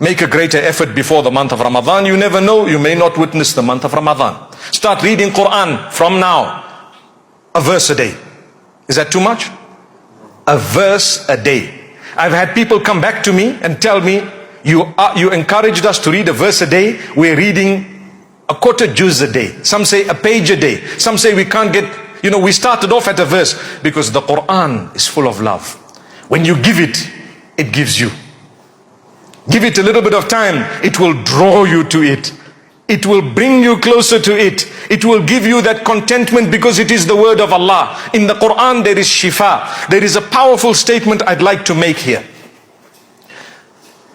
Make a greater effort before the month of Ramadan. You never know, you may not witness the month of Ramadan. Start reading Quran from now. A verse a day. Is that too much? A verse a day. I've had people come back to me and tell me, you encouraged us to read a verse a day. We're reading a quarter juz a day. Some say a page a day. Some say we can't get, we started off at a verse, because the Quran is full of love. When you give it, it gives you. Give it a little bit of time, it will draw you to it. It will bring you closer to it. It will give you that contentment, because it is the word of Allah. In the Quran there is shifa. There is a powerful statement I'd like to make here.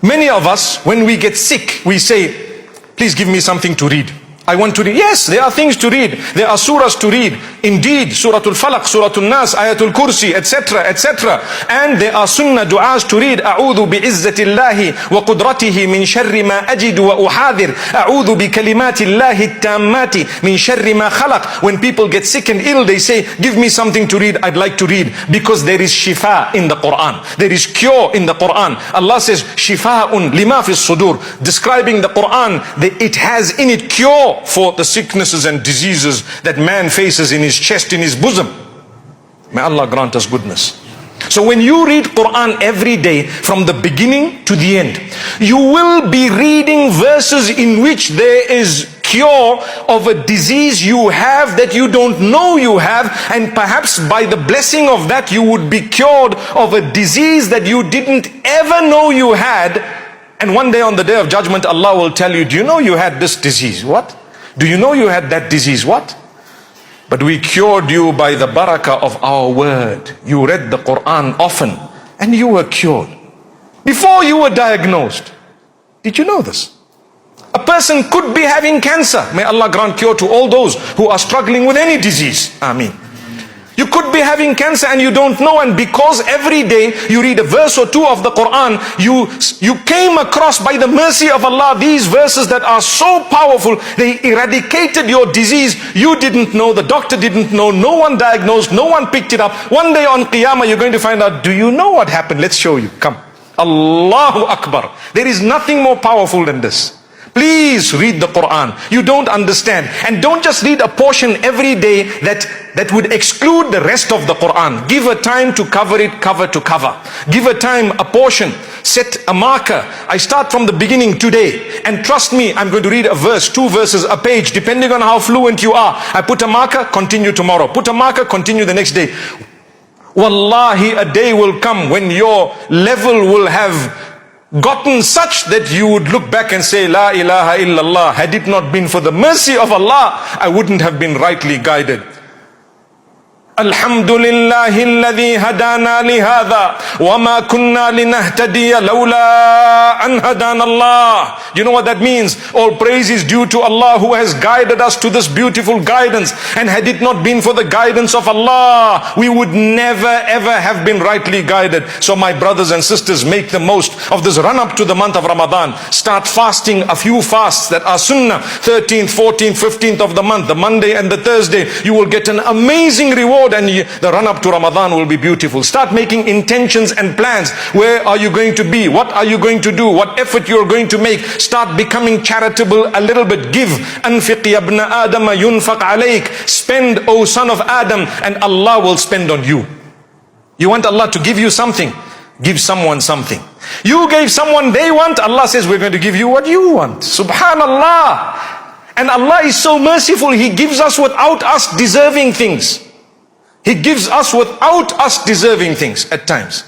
Many of us, when we get sick, we say, please give me something to read. I want to read. Yes, there are things to read. There are surahs to read. Indeed, Surah Al-Falaq, Surah Al-Nas, Ayatul Kursi, etc., etc. And there are sunnah du'as to read. أعوذ بعزة الله وقدرته من شر ما أجد وأحاذر. أعوذ بكلمات الله التامات من شر ما خلق. When people get sick and ill, they say, give me something to read. I'd like to read. Because there is shifa in the Quran. There is cure in the Quran. Allah says, shifa'un lima fi sudur. Describing the Quran, it has in it cure for the sicknesses and diseases that man faces in his chest, in his bosom. May Allah grant us goodness. So when you read Quran every day from the beginning to the end, you will be reading verses in which there is cure of a disease you have that you don't know you have, and perhaps by the blessing of that you would be cured of a disease that you didn't ever know you had. And one day on the day of judgment, Allah will tell you, do you know you had this disease? What? Do you know you had that disease? What? But we cured you by the barakah of our word. You read the Quran often and you were cured. Before you were diagnosed. Did you know this? A person could be having cancer. May Allah grant cure to all those who are struggling with any disease. Ameen. You could be having cancer and you don't know, and because every day you read a verse or two of the Quran, you came across, by the mercy of Allah, these verses that are so powerful. They eradicated your disease. You didn't know, the doctor didn't know, no one diagnosed, no one picked it up. One day on Qiyamah you're going to find out, do you know what happened? Let's show you. Come. Allahu Akbar. There is nothing more powerful than this. Please read the Quran. You don't understand. And don't just read a portion every day that would exclude the rest of the Quran. Give a time to cover it, cover to cover. Give a time, a portion. Set a marker. I start from the beginning today. And trust me, I'm going to read a verse, two verses, a page, depending on how fluent you are. I put a marker, continue tomorrow. Put a marker, continue the next day. Wallahi, a day will come when your level will have gotten such that you would look back and say, La ilaha illallah, had it not been for the mercy of Allah, I wouldn't have been rightly guided. Alhamdulillahi alladhi hadana lihadha wa ma kunna linahtadiya lawla an hadana Allah. You know what that means? All praise is due to Allah who has guided us to this beautiful guidance. And had it not been for the guidance of Allah, we would never ever have been rightly guided. So my brothers and sisters, make the most of this run up to the month of Ramadan. Start fasting a few fasts that are sunnah. 13th, 14th, 15th of the month, the Monday and the Thursday. You will get an amazing reward, and the run up to Ramadan will be beautiful. Start making intentions and plans. Where are you going to be? What are you going to do? What effort you are going to make? Start becoming charitable a little bit. Give. Anfiq ya ibn Adam yunfaq alayk. Spend, O son of Adam, and Allah will spend on you. You want Allah to give you something? Give someone something. You gave someone they want, Allah says we're going to give you what you want. Subhanallah. And Allah is so merciful, He gives us without us deserving things. He gives us without us deserving things at times.